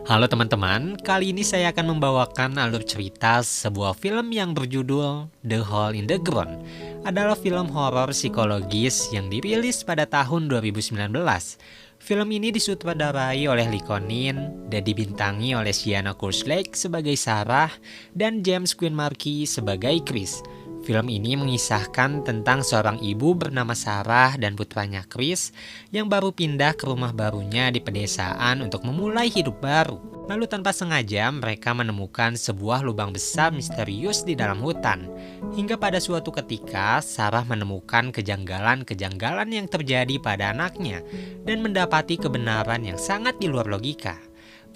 Halo teman-teman, kali ini saya akan membawakan alur cerita sebuah film yang berjudul The Hole in the Ground. Adalah film horor psikologis yang dirilis pada tahun 2019. Film ini disutradarai oleh Lee Cronin dan dibintangi oleh Sienna Kurzlake sebagai Sarah dan James Quinn Markey sebagai Chris. Film ini mengisahkan tentang seorang ibu bernama Sarah dan putranya Chris yang baru pindah ke rumah barunya di pedesaan untuk memulai hidup baru. Lalu tanpa sengaja mereka menemukan sebuah lubang besar misterius di dalam hutan. Hingga pada suatu ketika Sarah menemukan kejanggalan-kejanggalan yang terjadi pada anaknya dan mendapati kebenaran yang sangat di luar logika.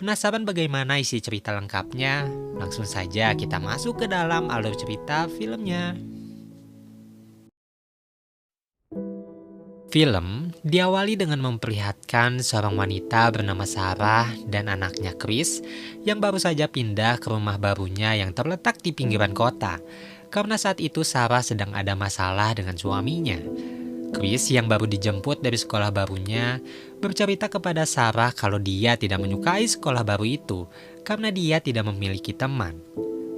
Penasaran bagaimana isi cerita lengkapnya? Langsung saja kita masuk ke dalam alur cerita filmnya. Film diawali dengan memperlihatkan seorang wanita bernama Sarah dan anaknya Chris yang baru saja pindah ke rumah barunya yang terletak di pinggiran kota. Karena saat itu Sarah sedang ada masalah dengan suaminya. Chris yang baru dijemput dari sekolah barunya bercerita kepada Sarah kalau dia tidak menyukai sekolah baru itu karena dia tidak memiliki teman.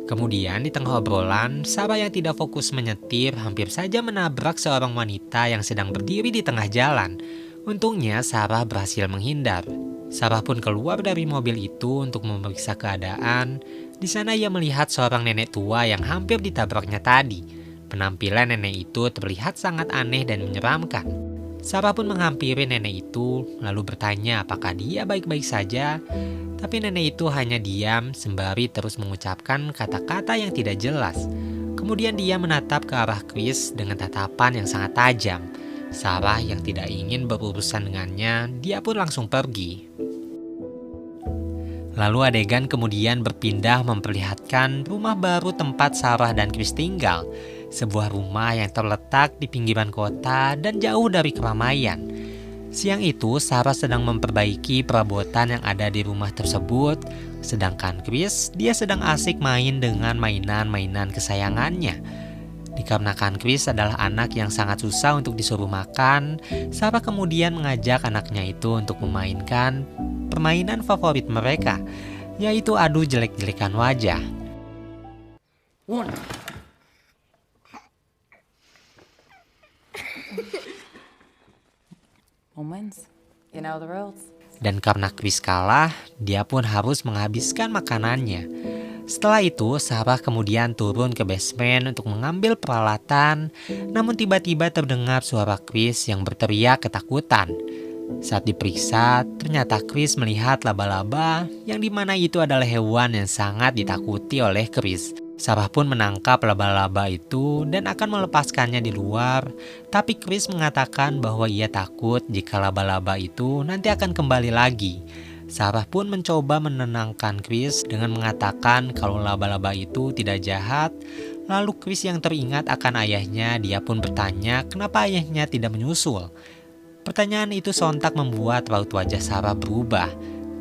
Kemudian di tengah obrolan, Sarah yang tidak fokus menyetir hampir saja menabrak seorang wanita yang sedang berdiri di tengah jalan. Untungnya Sarah berhasil menghindar. Sarah pun keluar dari mobil itu untuk memeriksa keadaan. Di sana ia melihat seorang nenek tua yang hampir ditabraknya tadi. Penampilan nenek itu terlihat sangat aneh dan menyeramkan. Sarah pun menghampiri nenek itu, lalu bertanya apakah dia baik-baik saja. Tapi nenek itu hanya diam sembari terus mengucapkan kata-kata yang tidak jelas. Kemudian dia menatap ke arah Chris dengan tatapan yang sangat tajam. Sarah yang tidak ingin berurusan dengannya, dia pun langsung pergi. Lalu adegan kemudian berpindah memperlihatkan rumah baru tempat Sarah dan Chris tinggal. Sebuah rumah yang terletak di pinggiran kota dan jauh dari keramaian. Siang itu Sarah sedang memperbaiki perabotan yang ada di rumah tersebut. Sedangkan Chris, dia sedang asik main dengan mainan-mainan kesayangannya. Dikarenakan Chris adalah anak yang sangat susah untuk disuruh makan, Sarah kemudian mengajak anaknya itu untuk memainkan permainan favorit mereka, yaitu adu jelek-jelekan wajah. Dan karena Chris kalah, dia pun harus menghabiskan makanannya. Setelah itu, Sarah kemudian turun ke basement untuk mengambil peralatan, namun tiba-tiba terdengar suara Chris yang berteriak ketakutan. Saat diperiksa, ternyata Chris melihat laba-laba yang dimana itu adalah hewan yang sangat ditakuti oleh Chris. Sarah pun menangkap laba-laba itu dan akan melepaskannya di luar, tapi Chris mengatakan bahwa ia takut jika laba-laba itu nanti akan kembali lagi. Sarah pun mencoba menenangkan Chris dengan mengatakan kalau laba-laba itu tidak jahat. Lalu Chris yang teringat akan ayahnya, dia pun bertanya kenapa ayahnya tidak menyusul. Pertanyaan itu sontak membuat raut wajah Sarah berubah.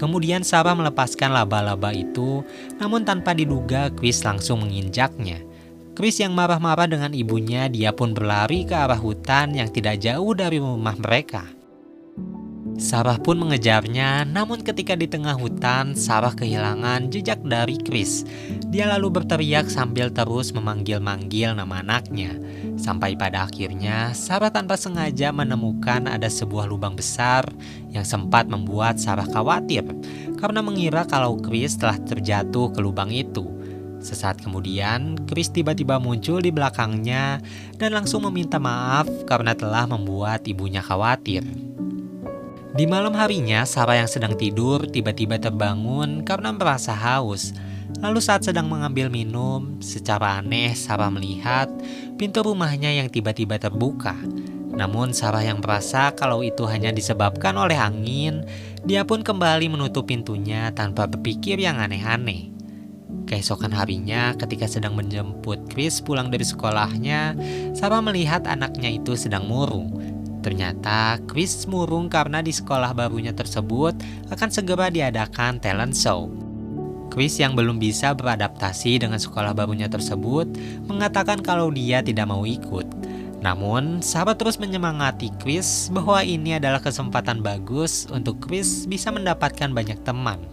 Kemudian Sarah melepaskan laba-laba itu, namun tanpa diduga Chris langsung menginjaknya. Chris yang marah-marah dengan ibunya, dia pun berlari ke arah hutan yang tidak jauh dari rumah mereka. Sarah pun mengejarnya, namun ketika di tengah hutan, Sarah kehilangan jejak dari Chris. Dia lalu berteriak sambil terus memanggil-manggil nama anaknya. Sampai pada akhirnya, Sarah tanpa sengaja menemukan ada sebuah lubang besar yang sempat membuat Sarah khawatir karena mengira kalau Chris telah terjatuh ke lubang itu. Sesaat kemudian, Chris tiba-tiba muncul di belakangnya dan langsung meminta maaf karena telah membuat ibunya khawatir. Di malam harinya, Sarah yang sedang tidur tiba-tiba terbangun karena merasa haus. Lalu saat sedang mengambil minum, secara aneh Sarah melihat pintu rumahnya yang tiba-tiba terbuka. Namun Sarah yang merasa kalau itu hanya disebabkan oleh angin, dia pun kembali menutup pintunya tanpa berpikir yang aneh-aneh. Keesokan harinya ketika sedang menjemput Chris pulang dari sekolahnya, Sarah melihat anaknya itu sedang murung. Ternyata Chris murung karena di sekolah barunya tersebut akan segera diadakan talent show. Chris yang belum bisa beradaptasi dengan sekolah barunya tersebut mengatakan kalau dia tidak mau ikut. Namun, Sarah terus menyemangati Chris bahwa ini adalah kesempatan bagus untuk Chris bisa mendapatkan banyak teman.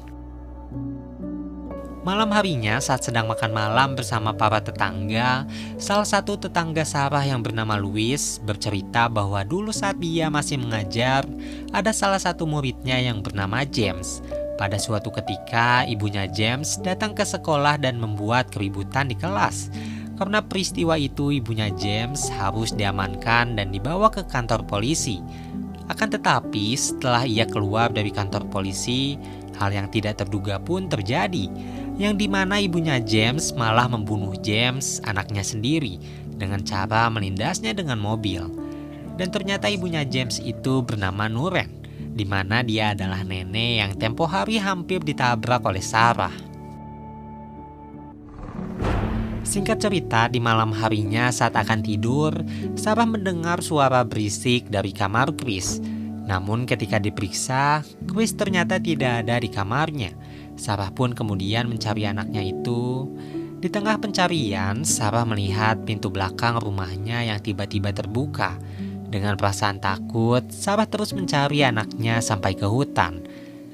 Malam harinya saat sedang makan malam bersama para tetangga, salah satu tetangga Sarah yang bernama Louis bercerita bahwa dulu saat dia masih mengajar, ada salah satu muridnya yang bernama James. Pada suatu ketika, ibunya James datang ke sekolah dan membuat keributan di kelas. Karena peristiwa itu, ibunya James harus diamankan dan dibawa ke kantor polisi. Akan tetapi, setelah ia keluar dari kantor polisi, hal yang tidak terduga pun terjadi, yang dimana ibunya James malah membunuh James, anaknya sendiri, dengan cara melindasnya dengan mobil. Dan ternyata ibunya James itu bernama Nuren, di mana dia adalah nenek yang tempo hari hampir ditabrak oleh Sarah. Singkat cerita, di malam harinya saat akan tidur, Sarah mendengar suara berisik dari kamar Chris. Namun ketika diperiksa, Chris ternyata tidak ada di kamarnya. Sarah pun kemudian mencari anaknya itu. Di tengah pencarian, Sarah melihat pintu belakang rumahnya yang tiba-tiba terbuka. Dengan perasaan takut, Sarah terus mencari anaknya sampai ke hutan.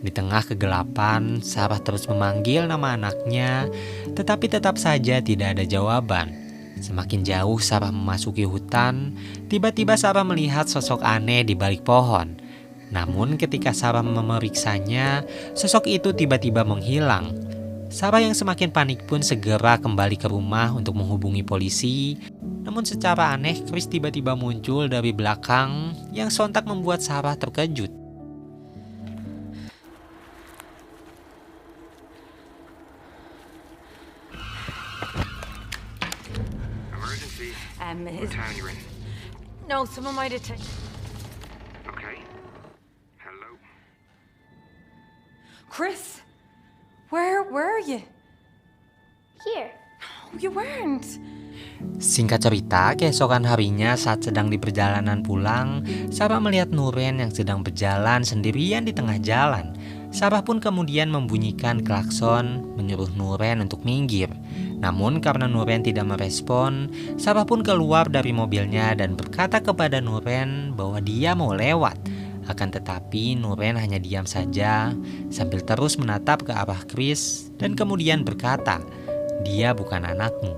Di tengah kegelapan, Sarah terus memanggil nama anaknya, tetapi tetap saja tidak ada jawaban. Semakin jauh Sarah memasuki hutan, tiba-tiba Sarah melihat sosok aneh di balik pohon. Namun ketika Sarah memeriksanya, sosok itu tiba-tiba menghilang. Sarah yang semakin panik pun segera kembali ke rumah untuk menghubungi polisi. Namun secara aneh, Chris tiba-tiba muncul dari belakang yang sontak membuat Sarah terkejut. Emergency. What town you in? No, someone might have Okay. Hello. Chris, where are you? Here. Oh, you weren't. Singkat cerita, keesokan harinya saat sedang di perjalanan pulang, Sarah melihat Nuren yang sedang berjalan sendirian di tengah jalan. Sarah pun kemudian membunyikan klakson menyuruh Nuren untuk minggir. Namun karena Nuren tidak merespon, Sarah pun keluar dari mobilnya dan berkata kepada Nuren bahwa dia mau lewat. Akan tetapi Nuren hanya diam saja sambil terus menatap ke arah Chris dan kemudian berkata, "Dia bukan anakmu."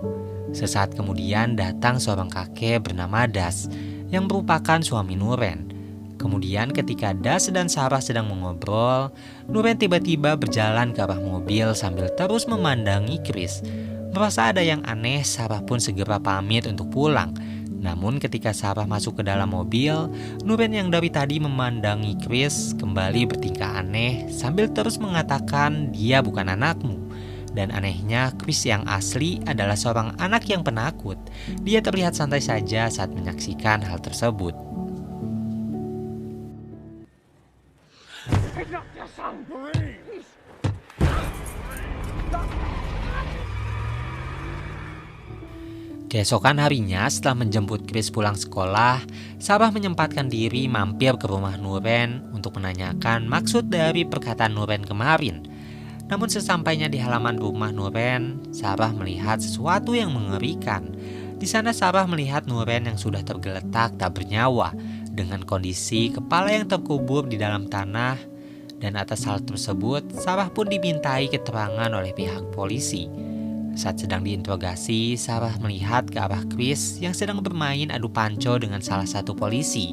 Sesaat kemudian datang seorang kakek bernama Das yang merupakan suami Nuren. Kemudian ketika Das dan Sarah sedang mengobrol, Nuren tiba-tiba berjalan ke arah mobil sambil terus memandangi Chris. Merasa ada yang aneh, Sarah pun segera pamit untuk pulang. Namun ketika Sarah masuk ke dalam mobil, Nuren yang dari tadi memandangi Chris kembali bertingkah aneh sambil terus mengatakan dia bukan anakmu. Dan anehnya, Chris yang asli adalah seorang anak yang penakut. Dia terlihat santai saja saat menyaksikan hal tersebut. Keesokan harinya setelah menjemput Chris pulang sekolah, Sarah menyempatkan diri mampir ke rumah Nuren untuk menanyakan maksud dari perkataan Nuren kemarin. Namun sesampainya di halaman rumah Nuren, Sarah melihat sesuatu yang mengerikan. Di sana Sarah melihat Nuren yang sudah tergeletak tak bernyawa, dengan kondisi kepala yang terkubur di dalam tanah. Dan atas hal tersebut, Sarah pun dimintai keterangan oleh pihak polisi. Saat sedang diinterogasi, Sarah melihat ke arah Chris yang sedang bermain adu panco dengan salah satu polisi.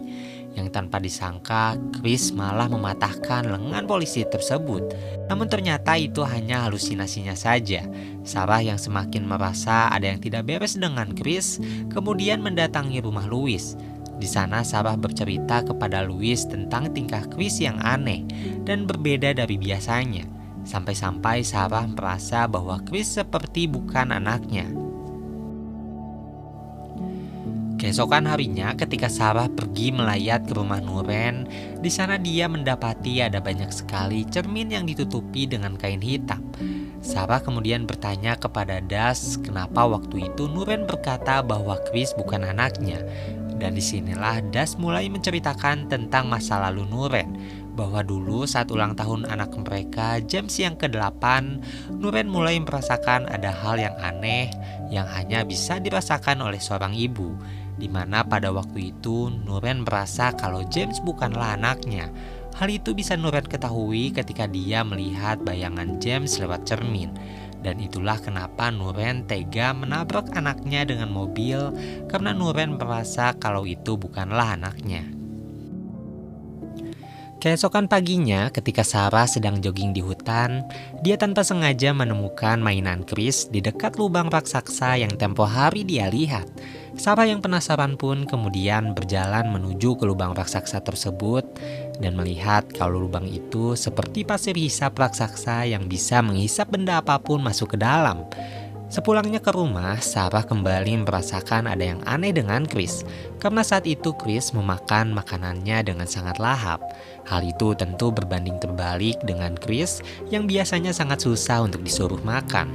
Yang tanpa disangka, Chris malah mematahkan lengan polisi tersebut. Namun ternyata itu hanya halusinasinya saja. Sarah yang semakin merasa ada yang tidak beres dengan Chris, kemudian mendatangi rumah Louis. Di sana Sarah bercerita kepada Louis tentang tingkah Chris yang aneh dan berbeda dari biasanya. Sampai-sampai Sarah merasa bahwa Chris seperti bukan anaknya. Keesokan harinya ketika Sarah pergi melayat ke rumah Nuren, di sana dia mendapati ada banyak sekali cermin yang ditutupi dengan kain hitam. Sarah kemudian bertanya kepada Das kenapa waktu itu Nuren berkata bahwa Chris bukan anaknya. Dan disinilah Das mulai menceritakan tentang masa lalu Nuren, bahwa dulu saat ulang tahun anak mereka James yang ke-8, Nuren mulai merasakan ada hal yang aneh yang hanya bisa dirasakan oleh seorang ibu. Di mana pada waktu itu Nuren merasa kalau James bukanlah anaknya. Hal itu bisa Nuren ketahui ketika dia melihat bayangan James lewat cermin. Dan itulah kenapa Nuren tega menabrak anaknya dengan mobil karena Nuren merasa kalau itu bukanlah anaknya. Keesokan paginya ketika Sarah sedang jogging di hutan, dia tanpa sengaja menemukan mainan Chris di dekat lubang raksasa yang tempo hari dia lihat. Sarah yang penasaran pun kemudian berjalan menuju ke lubang raksasa tersebut dan melihat kalau lubang itu seperti pasir hisap raksasa yang bisa menghisap benda apapun masuk ke dalam. Sepulangnya ke rumah, Sarah kembali merasakan ada yang aneh dengan Chris, karena saat itu Chris memakan makanannya dengan sangat lahap. Hal itu tentu berbanding terbalik dengan Chris yang biasanya sangat susah untuk disuruh makan.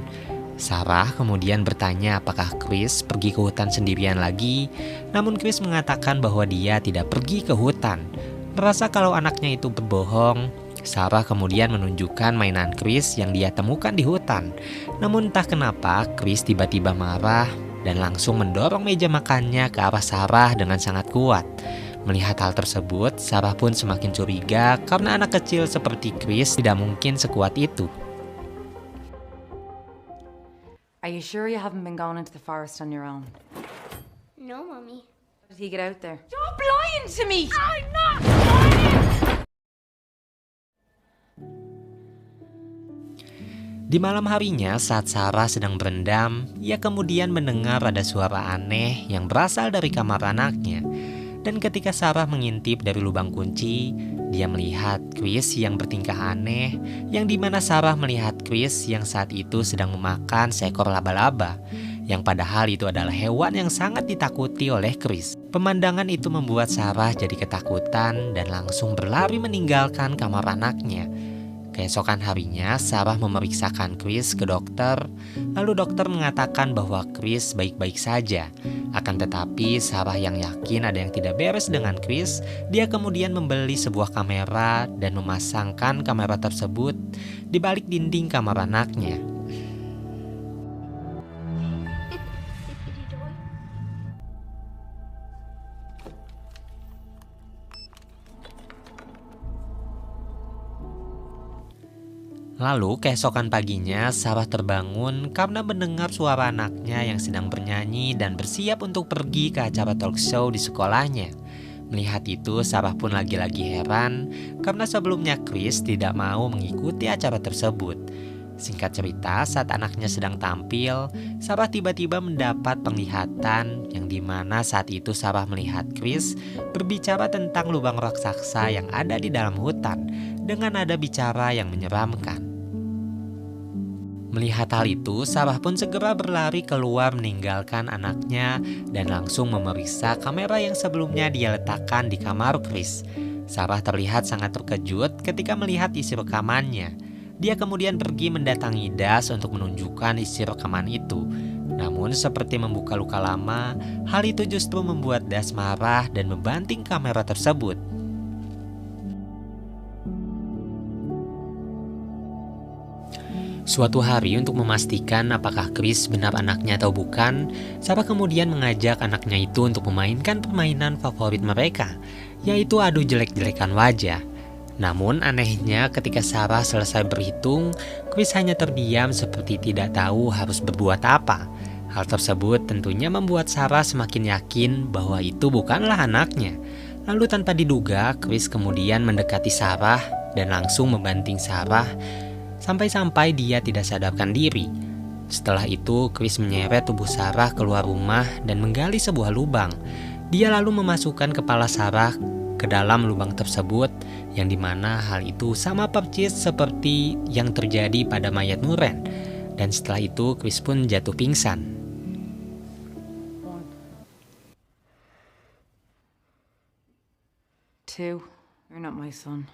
Sarah kemudian bertanya apakah Chris pergi ke hutan sendirian lagi, namun Chris mengatakan bahwa dia tidak pergi ke hutan. Merasa kalau anaknya itu berbohong, Sarah kemudian menunjukkan mainan Chris yang dia temukan di hutan. Namun entah kenapa Chris tiba-tiba marah dan langsung mendorong meja makannya ke arah Sarah dengan sangat kuat. Melihat hal tersebut, Sarah pun semakin curiga karena anak kecil seperti Chris tidak mungkin sekuat itu. Are you sure you haven't been going into the forest on your own? No, Mommy. How did he get out there? Stop lying to me! I'm not lying! Di malam harinya saat Sarah sedang berendam, ia kemudian mendengar ada suara aneh yang berasal dari kamar anaknya. Dan ketika Sarah mengintip dari lubang kunci, dia melihat Chris yang bertingkah aneh, yang dimana Sarah melihat Chris yang saat itu sedang memakan seekor laba-laba, yang padahal itu adalah hewan yang sangat ditakuti oleh Chris. Pemandangan itu membuat Sarah jadi ketakutan dan langsung berlari meninggalkan kamar anaknya. Keesokan harinya, Sarah memeriksakan Chris ke dokter, lalu dokter mengatakan bahwa Chris baik-baik saja. Akan tetapi, Sarah yang yakin ada yang tidak beres dengan Chris, dia kemudian membeli sebuah kamera dan memasangkan kamera tersebut di balik dinding kamar anaknya. Lalu keesokan paginya Sarah terbangun karena mendengar suara anaknya yang sedang bernyanyi dan bersiap untuk pergi ke acara talk show di sekolahnya. Melihat itu Sarah pun lagi-lagi heran karena sebelumnya Chris tidak mau mengikuti acara tersebut. Singkat cerita, saat anaknya sedang tampil, Sarah tiba-tiba mendapat penglihatan yang dimana saat itu Sarah melihat Chris berbicara tentang lubang raksasa yang ada di dalam hutan dengan nada bicara yang menyeramkan. Melihat hal itu, Sarah pun segera berlari keluar meninggalkan anaknya dan langsung memeriksa kamera yang sebelumnya dia letakkan di kamar Chris. Sarah terlihat sangat terkejut ketika melihat isi rekamannya. Dia kemudian pergi mendatangi Das untuk menunjukkan isi rekaman itu. Namun seperti membuka luka lama, hal itu justru membuat Das marah dan membanting kamera tersebut. Suatu hari untuk memastikan apakah Chris benar anaknya atau bukan, Sarah kemudian mengajak anaknya itu untuk memainkan permainan favorit mereka, yaitu adu jelek-jelekan wajah. Namun anehnya ketika Sarah selesai berhitung, Chris hanya terdiam seperti tidak tahu harus berbuat apa. Hal tersebut tentunya membuat Sarah semakin yakin bahwa itu bukanlah anaknya. Lalu tanpa diduga, Chris kemudian mendekati Sarah dan langsung membanting Sarah sampai-sampai dia tidak sadarkan diri. Setelah itu, Chris menyeret tubuh Sarah keluar rumah dan menggali sebuah lubang. Dia lalu memasukkan kepala Sarah ke dalam lubang tersebut, yang dimana hal itu sama persis seperti yang terjadi pada mayat Nuren. Dan setelah itu, Chris pun jatuh pingsan. Two, you're not my son.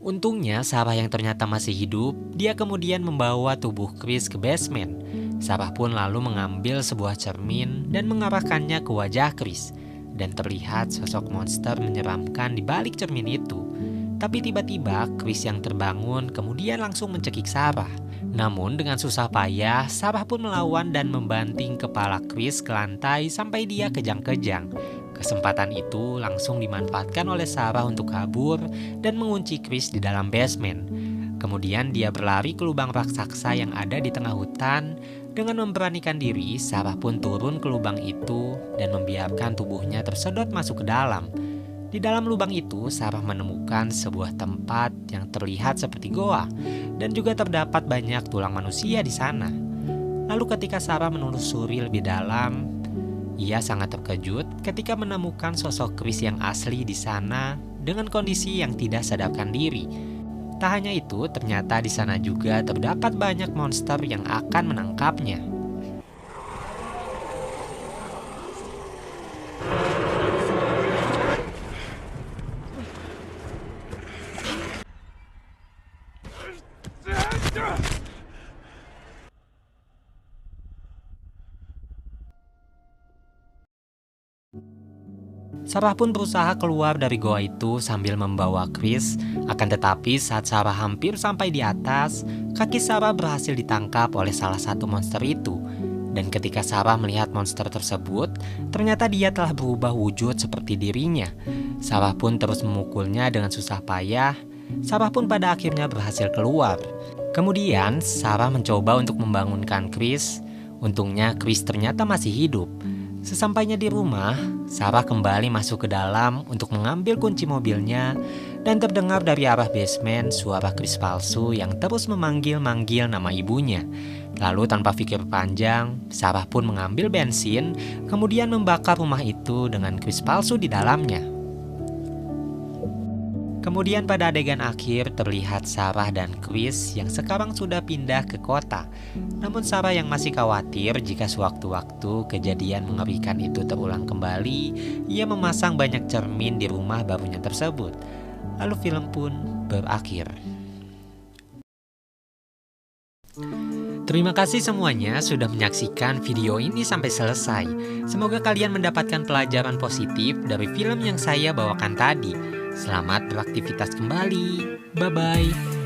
Untungnya Sarah yang ternyata masih hidup, dia kemudian membawa tubuh Chris ke basement. Sarah pun lalu mengambil sebuah cermin dan mengarahkannya ke wajah Chris. Dan terlihat sosok monster menyeramkan di balik cermin itu. Tapi tiba-tiba Chris yang terbangun kemudian langsung mencekik Sarah. Namun dengan susah payah, Sarah pun melawan dan membanting kepala Chris ke lantai sampai dia kejang-kejang. Kesempatan itu langsung dimanfaatkan oleh Sarah untuk kabur dan mengunci Chris di dalam basement. Kemudian dia berlari ke lubang raksasa yang ada di tengah hutan. Dengan memberanikan diri, Sarah pun turun ke lubang itu dan membiarkan tubuhnya tersedot masuk ke dalam. Di dalam lubang itu, Sarah menemukan sebuah tempat yang terlihat seperti goa dan juga terdapat banyak tulang manusia di sana. Lalu ketika Sarah menelusuri lebih dalam, ia sangat terkejut ketika menemukan sosok Chris yang asli di sana dengan kondisi yang tidak sadarkan diri. Tak hanya itu, ternyata di sana juga terdapat banyak monster yang akan menangkapnya. Sarah pun berusaha keluar dari goa itu sambil membawa Chris. Akan tetapi saat Sarah hampir sampai di atas, kaki Sarah berhasil ditangkap oleh salah satu monster itu. Dan ketika Sarah melihat monster tersebut, ternyata dia telah berubah wujud seperti dirinya. Sarah pun terus memukulnya dengan susah payah. Sarah pun pada akhirnya berhasil keluar. Kemudian Sarah mencoba untuk membangunkan Chris. Untungnya Chris ternyata masih hidup. Sesampainya di rumah, Sarah kembali masuk ke dalam untuk mengambil kunci mobilnya dan terdengar dari arah basement suara Chris palsu yang terus memanggil-manggil nama ibunya. Lalu tanpa pikir panjang, Sarah pun mengambil bensin, kemudian membakar rumah itu dengan Chris palsu di dalamnya. Kemudian pada adegan akhir terlihat Sarah dan Chris yang sekarang sudah pindah ke kota. Namun Sarah yang masih khawatir jika sewaktu-waktu kejadian mengerikan itu terulang kembali, ia memasang banyak cermin di rumah barunya tersebut. Lalu film pun berakhir. Terima kasih semuanya sudah menyaksikan video ini sampai selesai. Semoga kalian mendapatkan pelajaran positif dari film yang saya bawakan tadi. Selamat beraktivitas kembali. Bye-bye.